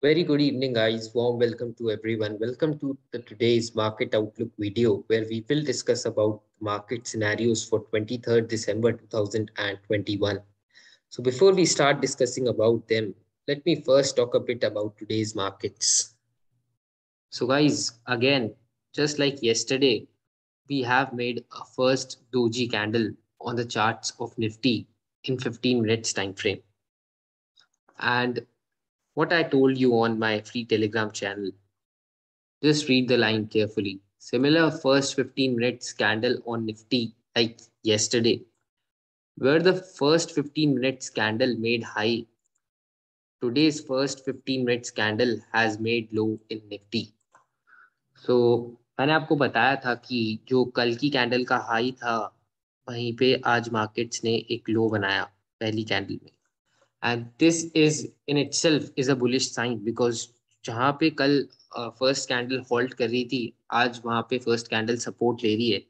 Very good evening, guys. Warm welcome to everyone. Welcome to today's market outlook video, where we will discuss about market scenarios for 23rd December 2021. So before we start discussing about them, let me first talk a bit about today's markets. So guys, again, just like yesterday, we have made a first doji candle on the charts of Nifty in 15 minutes time frame. And what I told you on my free Telegram channel, just read the line carefully. Similar first 15 minutes candle on Nifty like yesterday, where the first 15 minutes candle made high, today's first 15 minutes candle has made low in Nifty. So मैंने आपको बताया था कि जो कल की candle का high था वहीं पे आज मार्केट्स ने एक लो बनाया पहली कैंडल में. And this is in itself is a bullish sign because जहाँ पे कल फर्स्ट कैंडल होल्ड कर रही थी आज वहाँ पे फर्स्ट कैंडल सपोर्ट ले रही है.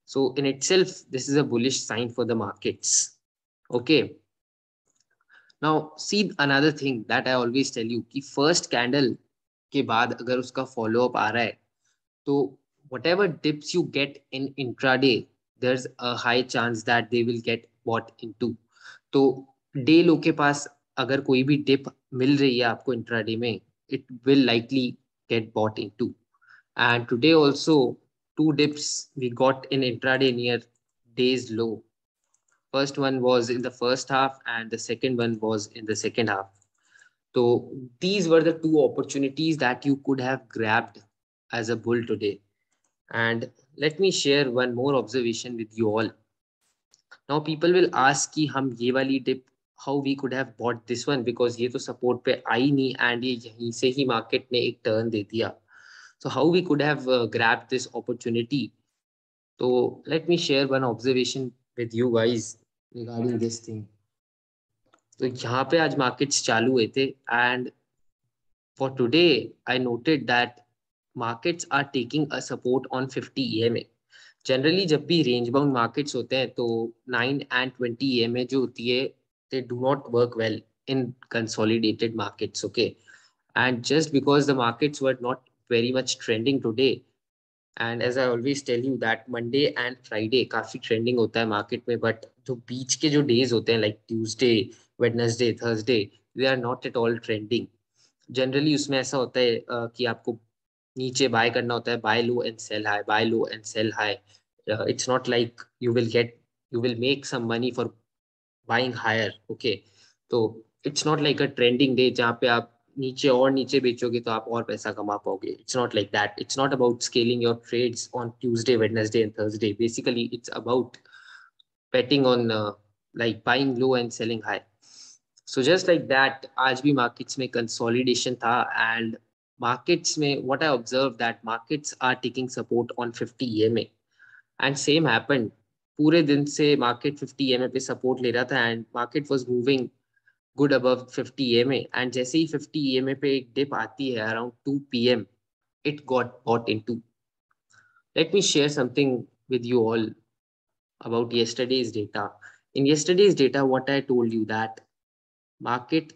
So in itself this is a bullish sign for the markets. Okay. Now see another thing that I always tell you कि फर्स्ट कैंडल के बाद अगर उसका फॉलो अप आ रहा है तो whatever dips you get in intraday, there's a high chance that they will get bought into. तो day low के पास अगर कोई भी डिप मिल रही है आपको इंट्राडे में, it will likely get bought into. And today also two dips we got in intraday near day's low. First one was in the first half and the second one was in the second half. So these were the two opportunities that you could have grabbed as a bull today. And let me share one more observation with you all. Now people will ask कि हम ये वाली dip how we could have bought this one because ये तो support पे आई नहीं and ये यहीं से ही market ने एक turn दे दिया. So how we could have grabbed this opportunity? So let me share one observation with you guys regarding this thing. तो यहाँ पे आज markets चालू हुए थे and for today I noted that markets are taking a support on 50 EMA. Generally जब भी range bound markets होते हैं तो 9 एंड 20 EMA जो होती है they do not work well in consolidated markets. Okay, and just because the markets were not very much trending today, and as I always tell you that Monday and Friday काफी trending होता है market में, but जो बीच के जो days होते हैं like Tuesday, Wednesday, Thursday, they are not at all trending. Generally उसमें ऐसा होता है कि आपको नीचे बाय करना होता है, buy low and sell high, buy low and sell high. It's not like you will make some money for buying higher. Okay, तो it's not like a trending day जहाँ पे आप नीचे और नीचे बेचोगे तो आप और पैसा कमा पाओगे. It's not like that. It's not about scaling your trades on Tuesday, Wednesday and Thursday. Basically it's about betting on like buying low and selling high. So just like that आज भी markets में consolidation था and markets में what I observed that markets are taking support on 50 EMA and same happened. पूरे दिन से market 50 EMA पे support ले रहा था and market was moving good above 50 EMA and जैसे ही 50 EMA पे एक dip आती है around 2 PM it got bought into. Let me share something with you all about yesterday's data. In yesterday's data, what I told you that market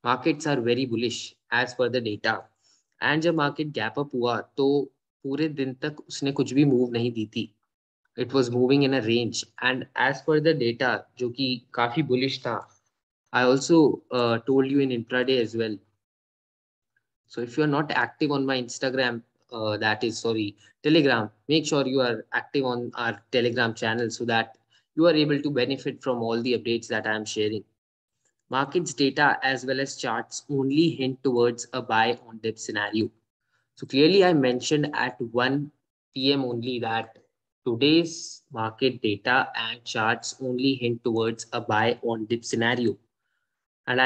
markets are very bullish as per the data. And जब market gap up हुआ तो पूरे दिन तक उसने कुछ भी move नहीं दी थी. It was moving in a range. And as per the data, जो कि काफी bullish था, I also told you in intraday as well. So if you are not active on my Instagram, that is sorry, Telegram, make sure you are active on our Telegram channel so that you are able to benefit from all the updates that I am sharing. Markets data as well as charts only hint towards a buy on dip scenario. So clearly I mentioned at 1 p.m. only that today's market data and charts only hint towards a buy on dip scenario. And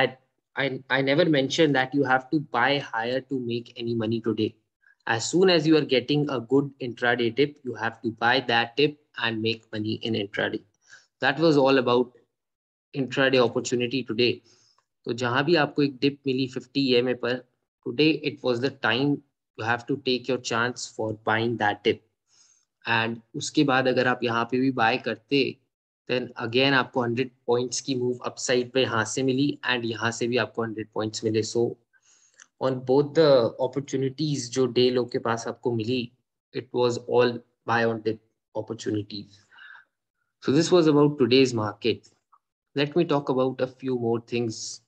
I never mentioned that you have to buy higher to make any money today. As soon as you are getting a good intraday dip, you have to buy that dip and make money in intraday. That was all about intraday opportunity today. तो जहां भी आपको एक dip मिली 50 EMA पर, today it was the time you have to take your chance for buying that dip. And उसके बाद अगर आप यहाँ पे भी बाय करते देन अगेन आपको 100 पॉइंट्स की मूव अपसाइड पे यहाँ से मिली एंड यहाँ से भी आपको 100 पॉइंट्स मिले. सो On both the opportunities जो डे लो के पास आपको मिली, it was all buy on dip opportunities. So this was about today's market. Let me talk about a few more things.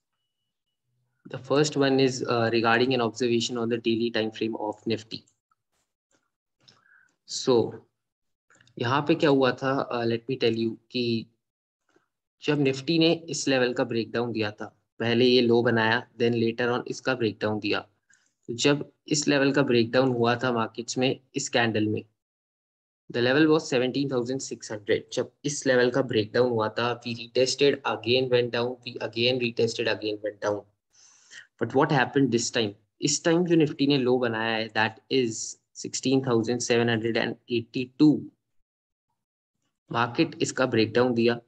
The first one is regarding an observation on the daily time frame of Nifty. So यहाँ पे क्या हुआ था, let me tell you कि जब Nifty ने इस level का ब्रेकडाउन दिया था, पहले ये लो बनाया, देन लेटर ऑन इसका ब्रेकडाउन दिया। तो जब इस लेवल का ब्रेकडाउन हुआ था मार्केट्स में इस कैंडल में, द लेवल वाज 17,600। जब इस लेवल का ब्रेकडाउन हुआ था, we retested again went down, we again retested again went down. But what happened this time? इस टाइम जो निफ्टी ने लो बनाया है, दैट इज 16,782। मार्केट इसका ब्रेकडाउन दिया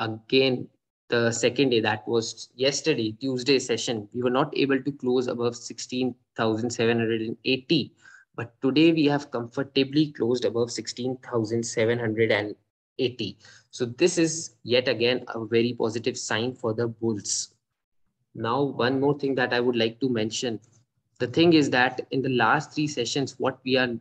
again. The second day, that was yesterday, Tuesday session, we were not able to close above 16,780, but today we have comfortably closed above 16,780. So this is yet again a very positive sign for the bulls. Now one more thing that I would like to mention. The thing is that in the last three sessions, what we are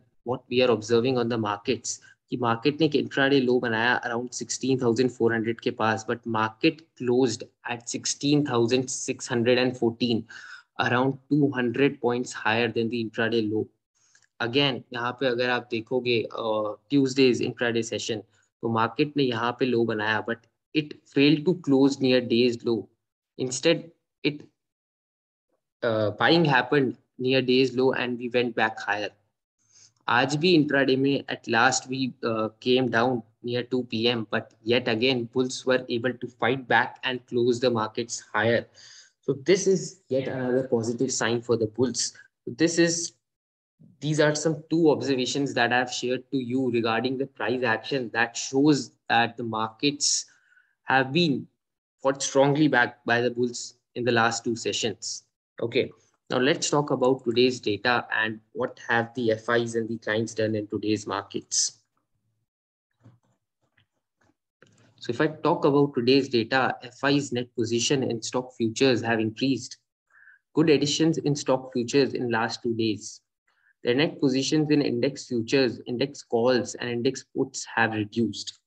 observing on the markets, कि market ने एक intraday low बनाया around 16,400 के पास, but market closed at 16,614, around 200 points higher than the intraday low. Again यहाँ पे अगर आप देखोगे ट्यूसडेज इंट्राडे सेशन, तो मार्केट ने यहाँ पे लो बनाया, but it failed to close near day's low. Instead it buying happened near days low and we went back higher. आज भी इंट्राडे में at last we came down near 2 p.m. but yet again bulls were able to fight back and close the markets higher. So this is yet another positive sign for the bulls. These are some two observations that I've shared to you regarding the price action that shows that the markets have been fought strongly back by the bulls in the last two sessions. Okay, now let's talk about today's data and what have the FIs and the clients done in today's markets. So if I talk about today's data, FI's net position in stock futures have increased. Good additions in stock futures in last 2 days. Their net positions in index futures, index calls, and index puts have reduced.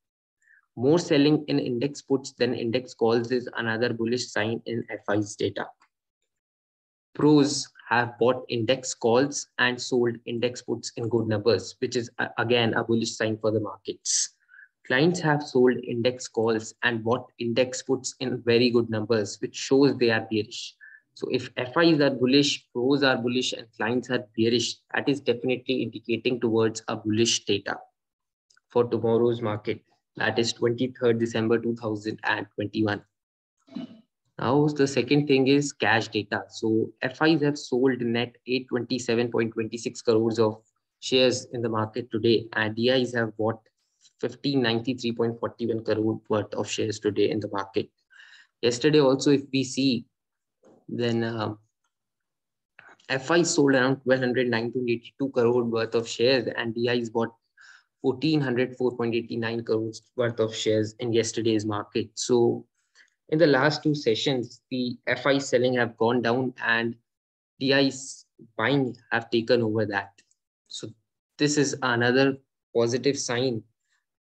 More selling in index puts than index calls is another bullish sign in FI's data. Pros have bought index calls and sold index puts in good numbers, which is again a bullish sign for the markets. Clients have sold index calls and bought index puts in very good numbers, which shows they are bearish. So if FIs are bullish, pros are bullish, and clients are bearish, that is definitely indicating towards a bullish data for tomorrow's market. That is 23rd December 2021. Now the second thing is cash data. So FIs have sold net 827.26 crores of shares in the market today, and DIs have bought 1593.41 crore worth of shares today in the market. Yesterday also, if we see, then FIs sold around 1,209.82 crore worth of shares, and DIs bought 1,404.89 crores worth of shares in yesterday's market. So in the last two sessions, the FI selling have gone down and DI's buying have taken over that. So this is another positive sign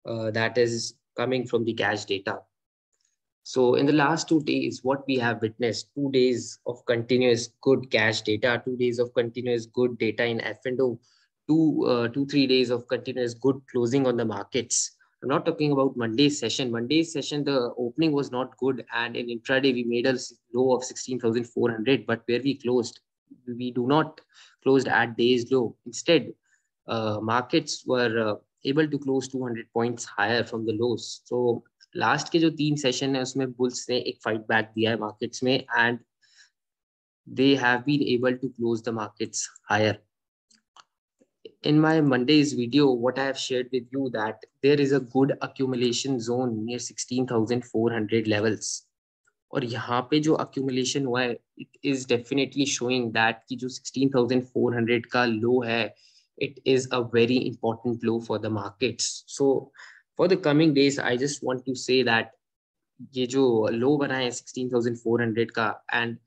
that is coming from the cash data. So in the last 2 days, what we have witnessed, 2 days of continuous good cash data, 2 days of continuous good data in F&O, 3 days of continuous good closing on the markets. I'm not talking about Monday's session. Monday's session, the opening was not good, and in intraday we made a low of 16,400. But where we closed, we do not closed at day's low. Instead, markets were able to close 200 points higher from the lows. So last के जो 3 session है उसमें bulls ने एक fight back दिया है markets में, and they have been able to close the markets higher. In my Monday's video, what I have shared with you that there is a good accumulation zone near 16,400 levels. और यहाँ पे जो accumulation हुआ है, it is definitely showing that कि जो 16,400 का low है, it is a very important low for the markets. So for the coming days, I just want to say that ये जो low बना है 16,400 का, and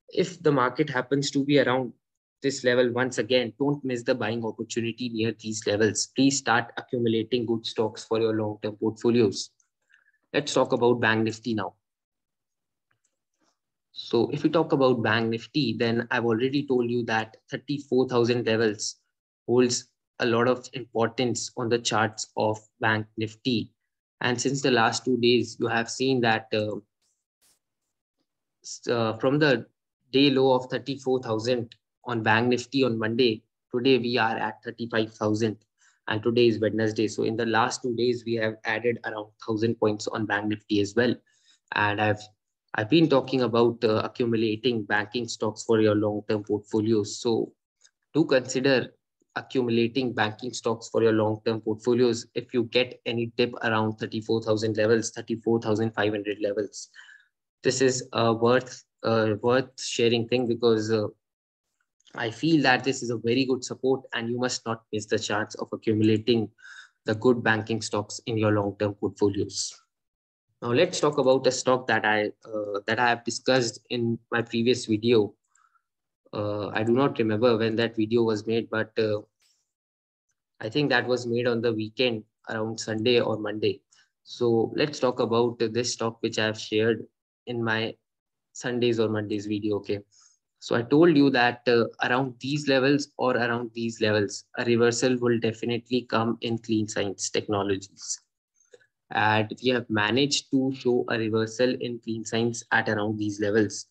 If the market happens to be around this level once again, don't miss the buying opportunity near these levels. Please start accumulating good stocks for your long-term portfolios. Let's talk about Bank Nifty now. So if we talk about Bank Nifty, then I've already told you that 34,000 levels holds a lot of importance on the charts of Bank Nifty. And since the last 2 days, you have seen that from the day low of 34,000 on Bank Nifty on Monday, today we are at 35,000 and today is Wednesday. So in the last 2 days, we have added around 1,000 points on Bank Nifty as well. And I've been talking about accumulating banking stocks for your long-term portfolios. So do consider accumulating banking stocks for your long-term portfolios if you get any dip around 34,000 levels, 34,500 levels. This is a worth sharing thing because I feel that this is a very good support and you must not miss the chance of accumulating the good banking stocks in your long-term portfolios. Now let's talk about a stock that I have discussed in my previous video. I do not remember when that video was made, but I think that was made on the weekend around Sunday or Monday. So let's talk about this stock which I have shared in my Sundays or Mondays video. Okay. So I told you that around these levels or around these levels, a reversal will definitely come in Clean Science Technologies. And we have managed to show a reversal in Clean Science at around these levels.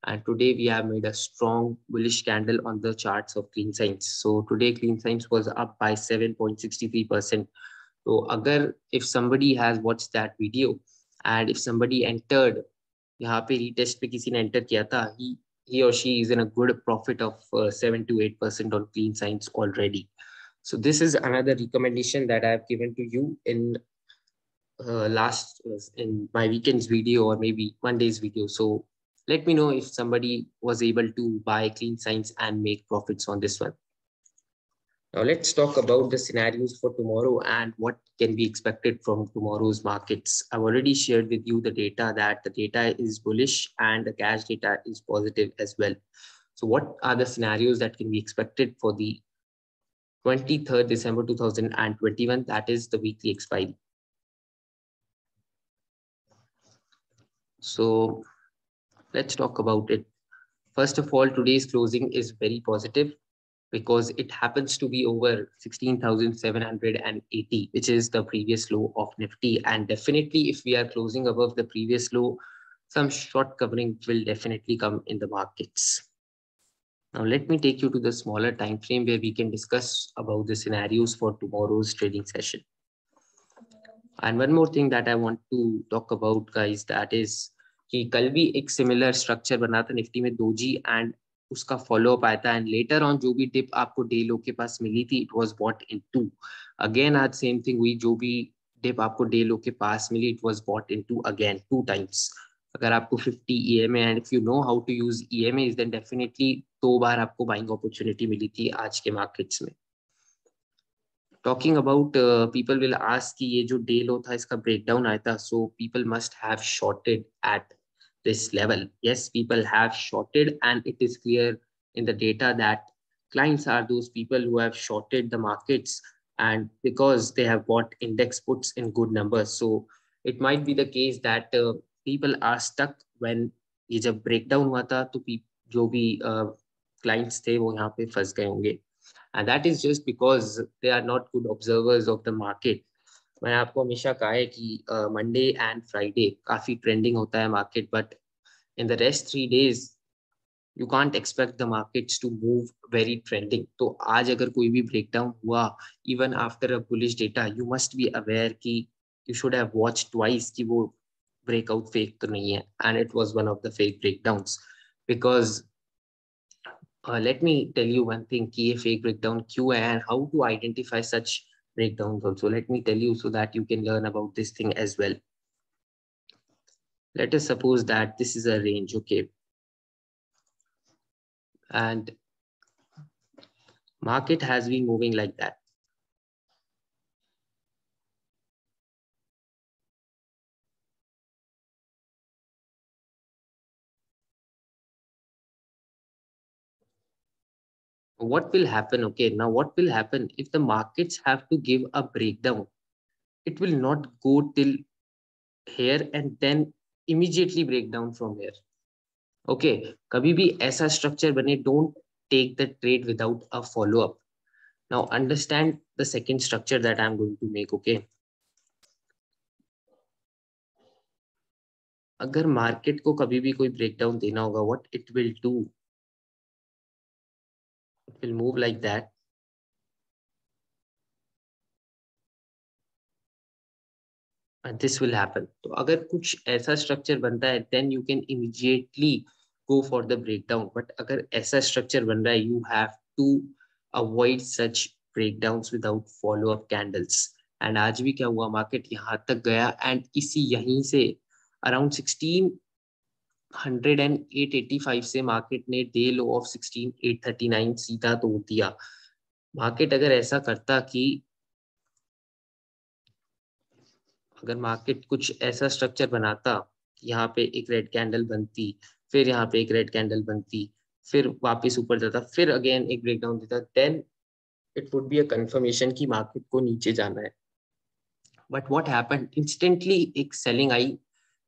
And today we have made a strong bullish candle on the charts of Clean Science. So today Clean Science was up by 7.63%. So agar if somebody has watched that video and if somebody entered, यहाँ पे retest पे किसी ने enter किया था, he or she is in a good profit of 7 to 8% on Clean Science already. So this is another recommendation that I have given to you in in my weekend's video or maybe Monday's video. So let me know if somebody was able to buy Clean Science and make profits on this one. Now let's talk about the scenarios for tomorrow and what can be expected from tomorrow's markets. I've already shared with you the data that the data is bullish and the cash data is positive as well. So what are the scenarios that can be expected for the 23rd December 2021? That is the weekly expiry. So let's talk about it. First of all, today's closing is very positive because it happens to be over 16,780, which is the previous low of Nifty. And definitely, if we are closing above the previous low, some short covering will definitely come in the markets. Now, let me take you to the smaller time frame where we can discuss about the scenarios for tomorrow's trading session. And one more thing that I want to talk about, guys, that is कि कल भी एक similar structure बना था Nifty में doji and उसका follow up आया था एंड लेटर ऑन जो भी डिप आपको डे लो के पास मिली थी it was bought in to again आज सेम थिंग हुई जो भी डिप आपको डे लो के पास मिली it was bought in to again 2 times अगर आपको 50 EMA and if you know how to use EMA then definitely 2 बार आपको बाइंग अपॉर्चुनिटी मिली थी आज के मार्केट्स में talking about people will ask कि ये जो डे लो था इसका ब्रेकडाउन आया था so people must have shorted at this level. Yes, people have shorted and it is clear in the data that clients are those people who have shorted the markets and because they have bought index puts in good numbers. So it might be the case that people are stuck when ये जब breakdown हुआ था तो जो भी clients थे वो यहाँ पे फंस गए होंगे. And that is just because they are not good observers of the market. मैंने आपको हमेशा कहा है कि मंडे एंड फ्राइडे काफी ट्रेंडिंग होता है market but in the rest 3 days you can't expect the markets to move very trending. तो आज अगर कोई भी breakdown हुआ even after a bullish data you must be aware कि you should have watched twice कि वो breakout fake तो नहीं है and it was one of the fake breakdowns because let me tell you one thing कि ये fake breakdown क्यों है and how to identify such breakdowns also. Let me tell you so that you can learn about this thing as well. Let us suppose that this is a range, okay? And market has been moving like that. What will happen? Okay, now what will happen if the markets have to give a breakdown? It will not go till here and then immediately break down from here. Okay, कभी भी ऐसा structure बने, don't take the trade without a follow up. Now understand the second structure that I'm going to make. Okay, अगर market को कभी भी कोई breakdown देना होगा, what it will do, it will move like that. And this will happen. तो अगर कुछ ऐसा स्ट्रक्चर बनता है, then you can immediately go for the breakdown. But अगर ऐसा स्ट्रक्चर बन रहा है, you have to avoid such breakdowns without follow up candles. And आज भी क्या हुआ, मार्केट यहाँ तक गया एंड इसी यहीं से अराउंड 16,885 से मार्केट ने डे लो ऑफ 16,839 सीधा तोड़ दिया. मार्केट अगर ऐसा करता कि अगर मार्केट कुछ ऐसा स्ट्रक्चर बनाता, यहाँ पे एक रेड कैंडल बनती, फिर यहाँ पे एक रेड कैंडल बनती, फिर वापस ऊपर जाता, फिर अगेन एक ब्रेकडाउन देता, then it would be a confirmation कि मार्केट को नीचे जाना है. बट व्हाट हैपेंड, इंस्टेंटली एक सेलिंग आई.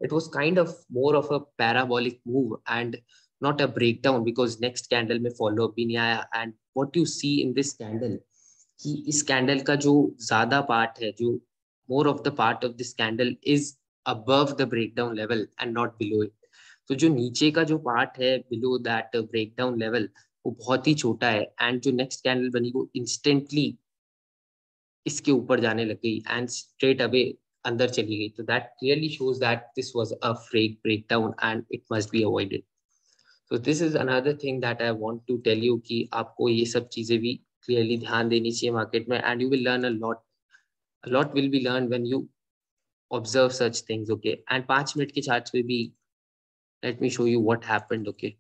It was kind of more of a parabolic move and not a breakdown, because next candle में फॉलो अप भी नहीं आया. And what you see in this candle, कि इस कैंडल का जो ज्यादा पार्ट है, जो more of the part of this candle is above the breakdown level and not below it. तो जो नीचे का जो पार्ट है below that breakdown level, वो बहुत ही छोटा है. एंड जो नेक्स्ट कैंडल बनी वो इंस्टेंटली इसके ऊपर जाने लग गई एंड स्ट्रेट अवे अंदर चली गई. तो that clearly shows that this was a fake breakdown and it must be avoided. So this is another thing that I want to tell you कि आपको ये सब चीजें भी क्लियरली ध्यान देनी चाहिए मार्केट में, and you will learn a lot. A lot will be learned when you observe such things. Okay, and 5 minute के चार्ट पे भी let me show you what happened. Okay,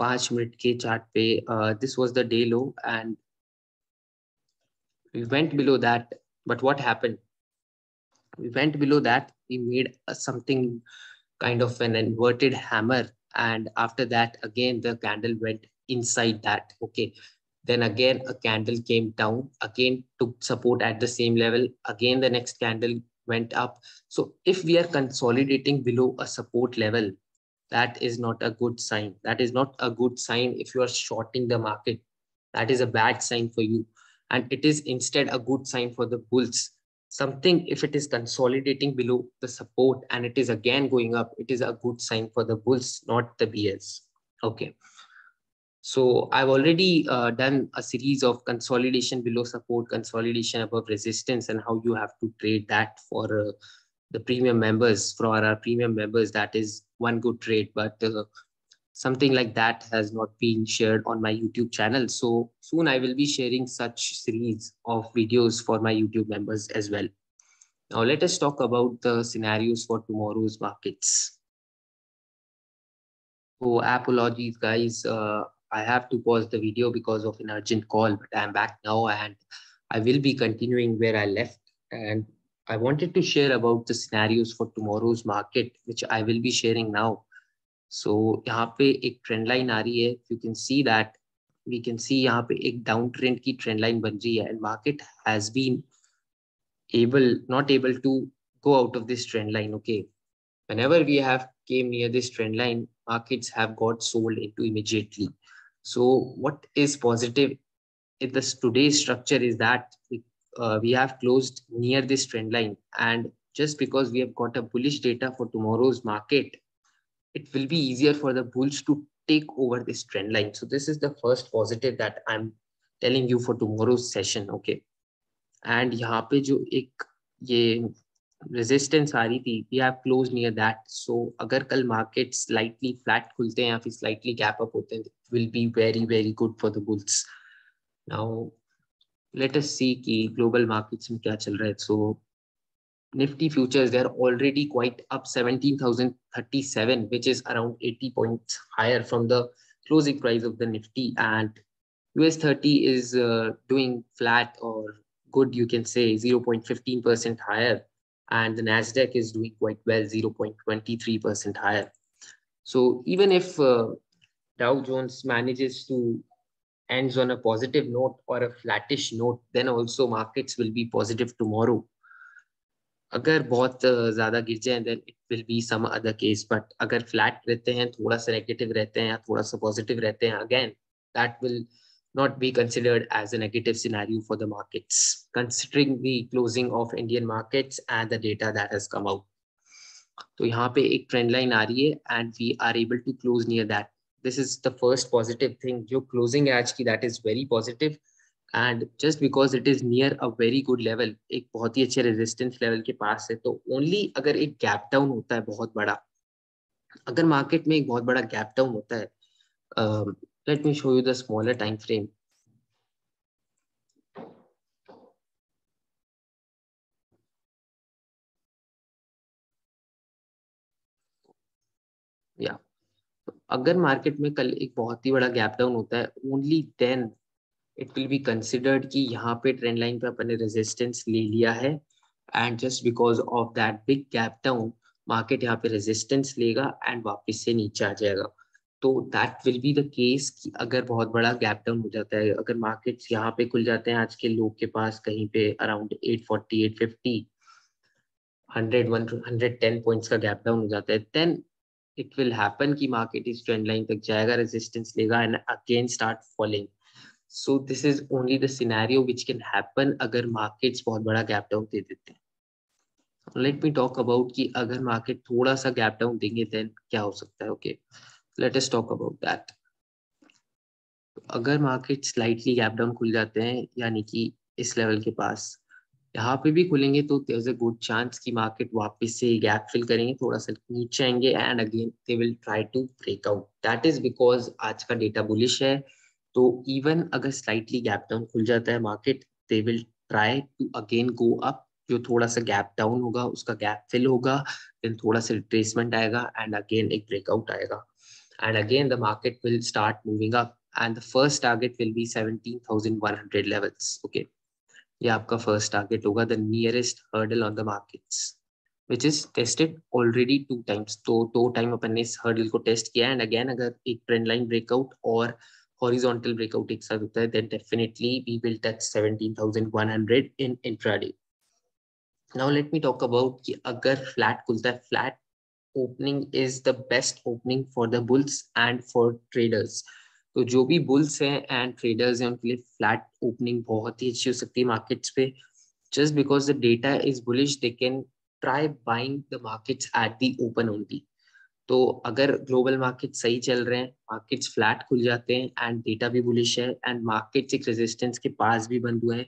5 minute के चार्ट पे this was the day low and we went below that. But what happened, we went below that, we made something kind of an inverted hammer, and after that again the candle went inside that. Okay, then again a candle came down, again took support at the same level, again the next candle went up. So if we are consolidating below a support level, that is not a good sign. That is not a good sign. If you are shorting the market, that is a bad sign for you, and it is instead a good sign for the bulls. Something, if it is consolidating below the support and it is again going up, it is a good sign for the bulls, not the bears. Okay, so I've already done a series of consolidation below support, consolidation above resistance, and how you have to trade that for the premium members. For our premium members, that is one good trade, but something like that has not been shared on my YouTube channel. So soon I will be sharing such series of videos for my YouTube members as well. Now let us talk about the scenarios for tomorrow's markets. So apologies guys, I have to pause the video because of an urgent call, but I'm back now and I will be continuing where I left. And I wanted to share about the scenarios for tomorrow's market, which I will be sharing now. So यहाँ पे एक trend line आ रही है. You can see that, we can see यहाँ पे एक down trend की ट्रेंड लाइन बन रही है, and market has been not able to go out of this trend line. Okay, whenever we have came near this trend line, markets have got sold into immediately. So what is positive in this today's structure is that we have closed near this trend line, and just because we have got a bullish data for tomorrow's market, it will be easier for the bulls to take over this trend line. So this is the first positive that I'm telling you for tomorrow's session. Okay, and यहाँ पे जो एक ये resistance आ रही थी, we have close near that. So अगर कल मार्केट स्लाइटली फ्लैट खुलते हैं या फिर स्लाइटली गैप अप होते हैं, will be very very good for the bulls. Now let us see कि ग्लोबल मार्केट्स में क्या चल रहा है. सो Nifty futures, they are already quite up 17,037, which is around 80 points higher from the closing price of the Nifty. And US 30 is doing flat or good, you can say 0.15% higher. And the NASDAQ is doing quite well, 0.23% higher. So even if Dow Jones manages to ends on a positive note or a flattish note, then also markets will be positive tomorrow. अगर बहुत ज्यादा गिर जाए then it will be some other case, but अगर flat रहते हैं, थोड़ा सा negative रहते हैं या थोड़ा सा positive रहते हैं, again that will not be considered as a negative scenario for the markets considering the closing of Indian markets and the data that has come out. तो यहाँ पे एक ट्रेंड लाइन आ रही है and we are able to close near that. This is the first positive thing जो closing है आज की, that is very positive. And just because it is near a very good level, एक बहुत ही अच्छे रेजिस्टेंस लेवल के पास है, तो ओनली अगर एक गैप डाउन होता है बहुत बड़ा, अगर मार्केट में एक बहुत बड़ा गैप डाउन होता है, let me show you the smaller time frame. या अगर मार्केट में कल एक बहुत ही बड़ा गैप डाउन होता है, only then it will be considered कि यहाँ पे ट्रेंड लाइन पे अपन ने रेजिस्टेंस ले लिया है and just because of that big gap down market यहाँ पे रेजिस्टेंस लेगा एंड वापस से नीचे आ जाएगा. तो that will be the case कि अगर बहुत बड़ा गैप डाउन हो जाता है, अगर मार्केट्स यहाँ पे खुल जाते हैं आज के लो के पास कहीं पे अराउंड 840 850 100 110 पॉइंट्स का गैप डाउन हो जाता है, देन इट विल हैपन कि मार्केट इस ट्रेंड लाइन तक जाएगा, रेजिस्टेंस लेगा and again start falling. So this is only the scenario which can happen अगर markets बहुत बड़ा gap down दे देते हैं. Let me talk about कि अगर market थोड़ा सा gap down देंगे then क्या हो सकता है. Okay, let us talk about that. अगर market slightly gap down खुल जाते हैं, यानी कि इस level के पास यहाँ पे भी खुलेंगे, तो there's a good chance कि market वापस से gap fill करेंगे, थोड़ा सा नीचे आएंगे and again they will try to break out. That is because आज का data bullish है. तो इवन अगर स्लाइटली गैप डाउन खुल जाता है market, they will try to again go up. जो थोड़ा सा गैप डाउन होगा उसका गैप फिल होगा, देन थोड़ा सा रिट्रेसमेंट आएगा एंड अगेन एक ब्रेकआउट आएगा and again the market will start moving up and the first target will be 17,100 levels. Okay, ये आपका फर्स्ट टारगेट होगा, the nearest hurdle on the markets which is tested already 2 times. तो 2 time अपन ने इस hurdle को test किया and again अगर एक ट्रेंड लाइन ब्रेकआउट और horizontal breakout एक साथ होता है, then definitely we will touch 17,100 in intraday. Now let me talk about कि अगर flat खुलता है, flat opening is the best opening for the bulls and for traders. तो जो भी bulls हैं and traders हैं उनके लिए flat opening बहुत ही अच्छी हो सकती है markets पे. Just because the data is bullish, they can try buying the markets at the open only. तो अगर ग्लोबल मार्केट सही चल रहे हैं, मार्केट्स फ्लैट खुल जाते हैं एंड डेटा भी बुलिश है एंड मार्केट्स एक रेजिस्टेंस के पास भी बंद हुए हैं,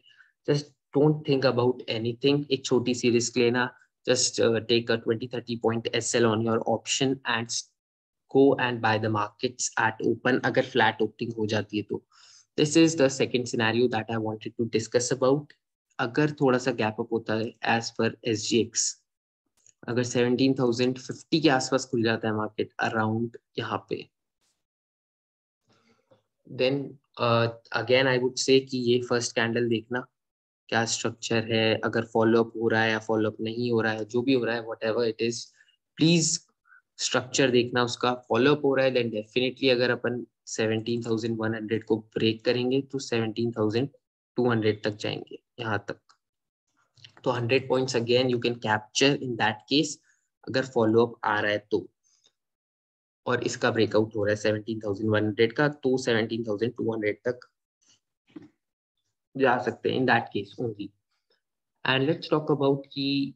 just don't think about anything. एक छोटी सी रिस्क लेना, just take a 20-30 point SL on your option and go and buy the markets at open अगर फ्लैट ओपनिंग हो जाती है तो. This is the second scenario that I wanted to discuss about. अगर थोड़ा सा गैप अप होता है एज पर एसजीएक्स, अगर 17,050 के आसपास खुल जाता है मार्केट अराउंड यहाँ पे, then again I would say कि ये फर्स्ट कैंडल देखना क्या स्ट्रक्चर है, अगर फॉलोअप हो रहा है या फॉलोअप नहीं हो रहा है, जो भी हो रहा है what ever it is, please structure देखना उसका. फॉलोअप हो रहा है देन डेफिनेटली अगर अपन 17,100 को ब्रेक करेंगे तो 17,200 तक जाएंगे यहाँ तक. तो 100 points again you can capture in that case अगर फॉलोअप आ रहा है तो, और इसका ब्रेकआउट हो रहा है 17,100 का, तो 17,200 तक जा सकते हैं in that case only. And let's talk about कि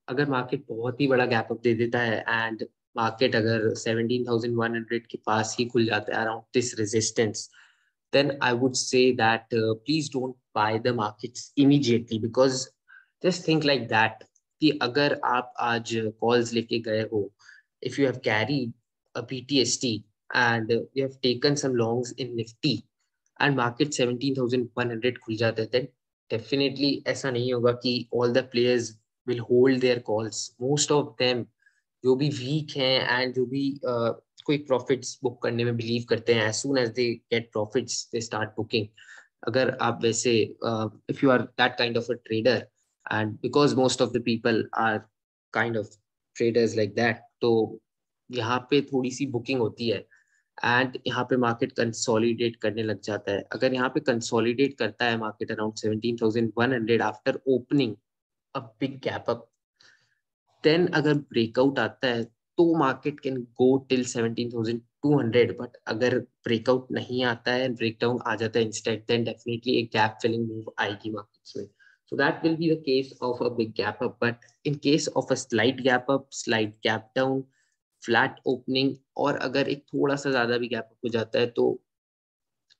अगर मार्केट बहुत ही बड़ा गैप अप दे देता है एंड मार्केट अगर 17,100 के पास ही खुल जाता है around this resistance, then I would say that please don't buy the markets immediately because just think like that कि अगर आप आज calls लेके गए हो, if you have carried a BTST and you have taken some longs in Nifty and market 17,100 खुल जाता है, then definitely ऐसा नहीं होगा कि all the players will hold their calls. Most of them जो भी weak हैं and जो भी कोई प्रॉफिट्स बुक करने में बिलीव करते हैं, as soon as they get profits they start booking. अगर आप वैसे if you are that kind of a trader and because most of the people are kind of traders like that, तो यहाँ पे थोड़ी सी बुकिंग होती है एंड यहाँ पे मार्केट कंसोलिडेट करने लग जाता है। अगर यहाँ पे कंसोलिडेट करता है market around 17,100 after opening a big gap up, then अगर ब्रेकआउट आता है तो market can go till 17,200। But अगर ब्रेकआउट नहीं आता है, ब्रेकडाउन आ जाता है इंस्टेड, देन डेफिनेटली एक गैप फिलिंग मूव आएगी मार्केट्स में। So that will be the case of a big gap up. But in case of a slight gap up, slight gap down, flat opening, और अगर एक थोड़ा सा ज्यादा भी गैप अप हो जाता है तो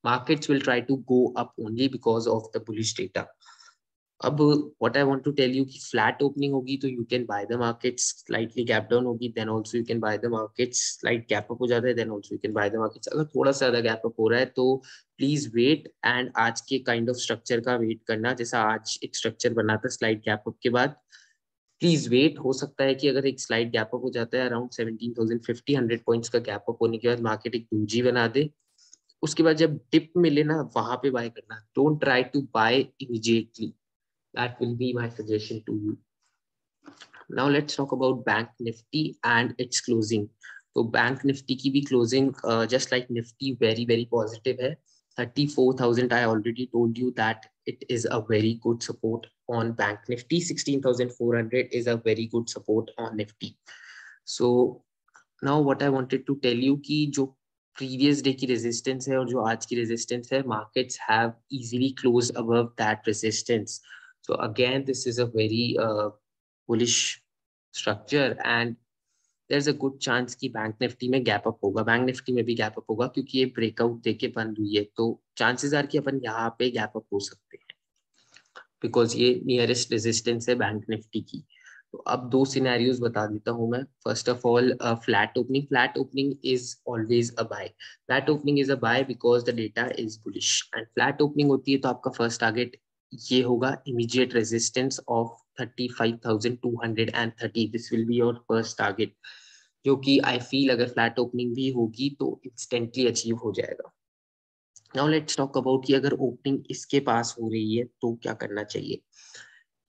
markets will try to go up only because of the bullish data. अब what I want to tell you कि flat opening होगी तो you can buy the markets, slightly gap down होगी then also you can buy the markets, slight gap up हो जाता है then also you can buy the markets. अगर थोड़ा सा ज्यादा gap up हो रहा है तो please wait and आज के kind of structure का wait करना, जैसा आज एक structure बना था slight gap up के बाद, प्लीज वेट। हो सकता है कि अगर एक स्लाइड गैप अप हो जाता है अराउंड 17,050 100 पॉइंट्स का गैप अप होने के बाद मार्केट एक दूजी बना दे, उसके बाद जब डिप मिले ना वहां पे बाय करना। Don't try to buy immediately, that will be my suggestion to you. Now let's talk about bank Nifty and its closing. तो बैंक निफ्टी की भी closing just like Nifty very very positive है। 34,000 I already told you that it is a very good support on bank nifty. 16,400 is a very good support on nifty. So now what I wanted to tell you कि जो previous day की resistance है और जो आज की resistance है, markets have easily closed above that resistance. So again this is a very bullish structure and there's a good chance कि बैंक निफ्टी में गैप अप होगा, बैंक निफ्टी में भी गैप अप होगा क्योंकि ये ब्रेकआउट देके बंद हुई है, तो चांसेस आर कि अपन यहाँ पे गैप अप हो सकते हैं बिकॉज ये नियरेस्ट रेजिस्टेंस है बैंक निफ्टी की। तो अब दो सिनेरियोज बता देता हूं मैं। First of all flat opening. Flat opening is always a buy. Flat opening is a buy because the data is bullish and flat opening होती है तो आपका फर्स्ट टारगेट ये होगा immediate resistance of 35,230। This will be your first target, जो कि I feel अगर flat opening भी होगी तो इंस्टेंटली अचीव हो जाएगा। नाउ लेट्स टॉक अबाउट कि अगर ओपनिंग इसके पास हो रही है तो क्या करना चाहिए।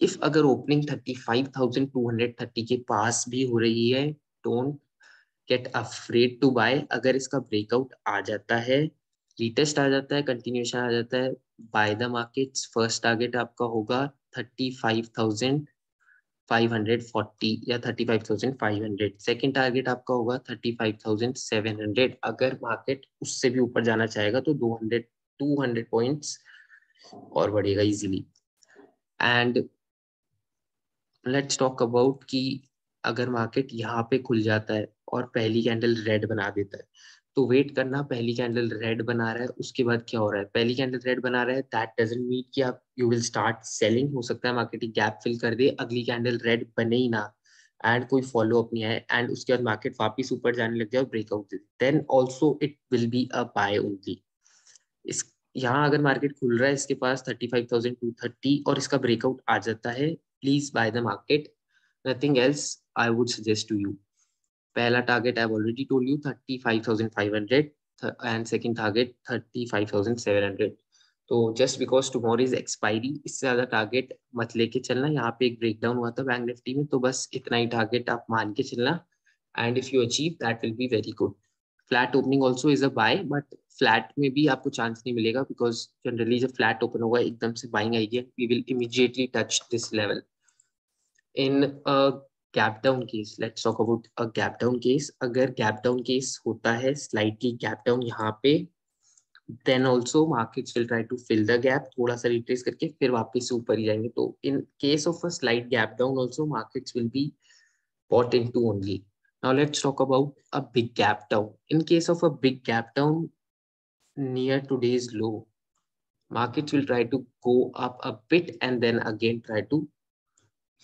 इफ अगर ओपनिंग 35,230 के पास भी हो रही है, don't get afraid to buy. अगर इसका ब्रेकआउट आ जाता है, रीटेस्ट आ जाता है, कंटिन्यूशन आ जाता है, bye the markets. First target आपका होगा 35,540 या 35,500। सेकेंड टारगेट आपका होगा 35,700। अगर मार्केट उससे भी ऊपर जाना चाहेगा तो 200 पॉइंट्स और बढ़ेगा easily. And let's talk about कि अगर मार्केट यहाँ पे खुल जाता है और पहली कैंडल रेड बना देता है तो वेट करना। पहली कैंडल रेड बना रहा है उसके बाद क्या हो रहा है, पहली कैंडल रेड बना रहा है, दैट डजंट मीन कि आप यू विल स्टार्ट सेलिंग। हो सकता है मार्केट गैप फिल कर दे, अगली कैंडल रेड बने ही ना एंड कोई फॉलो अप नहीं आए एंड उसके बाद मार्केट वापिस ऊपर जाने लग जाए और ब्रेकआउट दे, then also it will be a buy only. इस यहाँ अगर मार्केट खुल रहा है इसके पास 35,230 और इसका ब्रेकआउट आ जाता है, please buy the market, nothing else I would suggest to you. पहला target I have already told you 35,500 and second target 35,700। तो just because tomorrow is expiry, इससे ज्यादा टारगेट मत लेके चलना। यहाँ पे एक ब्रेकडाउन हुआ था बैंक निफ्टी में तो बस इतना ही टारगेट आप मान के चलना and if you achieve that will be very good. Flat opening also is a buy, but flat में भी आपको चांस नहीं मिलेगा बिकॉज जनरली जब फ्लैट ओपन होगा एकदम से बाइंग आएगी, we will immediately touch this level. In gap down case, let's talk about a gap down case. अगर गैप डाउन केस होता है, स्लाइटली गैप डाउन यहाँ पे, then also markets will try to fill the gap, थोड़ा सा retrace करके फिर वापस से ऊपर ही जाएंगे। तो in case of a slight gap down also markets will be bought into only. Now let's talk about a big gap down. In case of a big gap down near today's low, markets will try to go up a bit and then again try to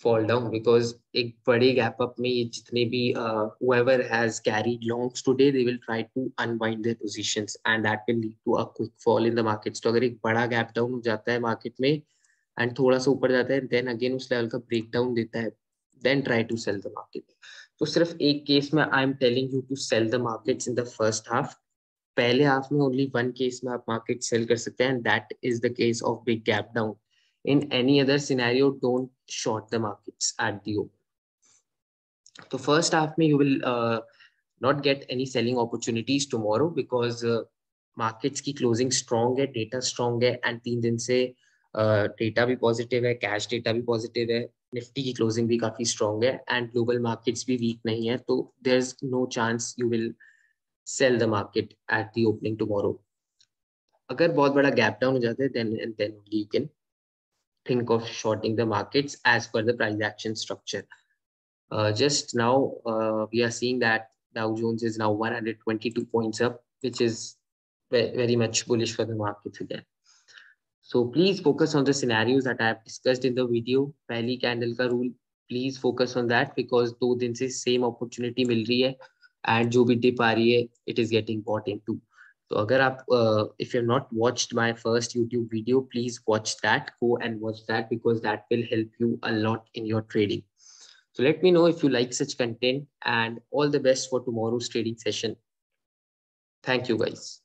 fall down because एक बड़े gap up में ये जितने भी whoever has carried longs today they will try to unwind their positions and that will lead to a quick fall in the markets. तो अगर एक बड़ा gap down हो जाता है मार्केट में एंड थोड़ा सा ऊपर जाता है देन अगेन उस लेवल का ब्रेक डाउन देता है, then try to sell the market. तो सिर्फ एक केस में I am telling you to sell the markets in the first half. पहले हाफ में ओनली वन केस में आप मार्केट सेल कर सकते हैं and that is the case of big gap down. In any other scenario don't short the markets at the open. तो first half में you will not get any selling opportunities tomorrow because markets की closing strong है, data strong है, and 3 दिन से data भी positive है, cash data भी positive है, निफ्टी की closing भी काफी strong है, and global markets भी weak नहीं है, तो there's no chance you will sell the market at the opening tomorrow. अगर बहुत बड़ा gap down हो जाता है, then only you can think of shorting the markets as per the price action structure. Just now, we are seeing that Dow Jones is now 122 points up, which is very much bullish for the markets again. So please focus on the scenarios that I have discussed in the video. पहली candle का rule, please focus on that because 2 दिन से same opportunity मिल रही है and जो भी dip आ रही है, it is getting bought into. तो अगर आप if you have not watched my first YouTube video, please watch that. Go and watch that because that will help you a lot in your trading. So let me know if you like such content and all the best for tomorrow's trading session. Thank you guys.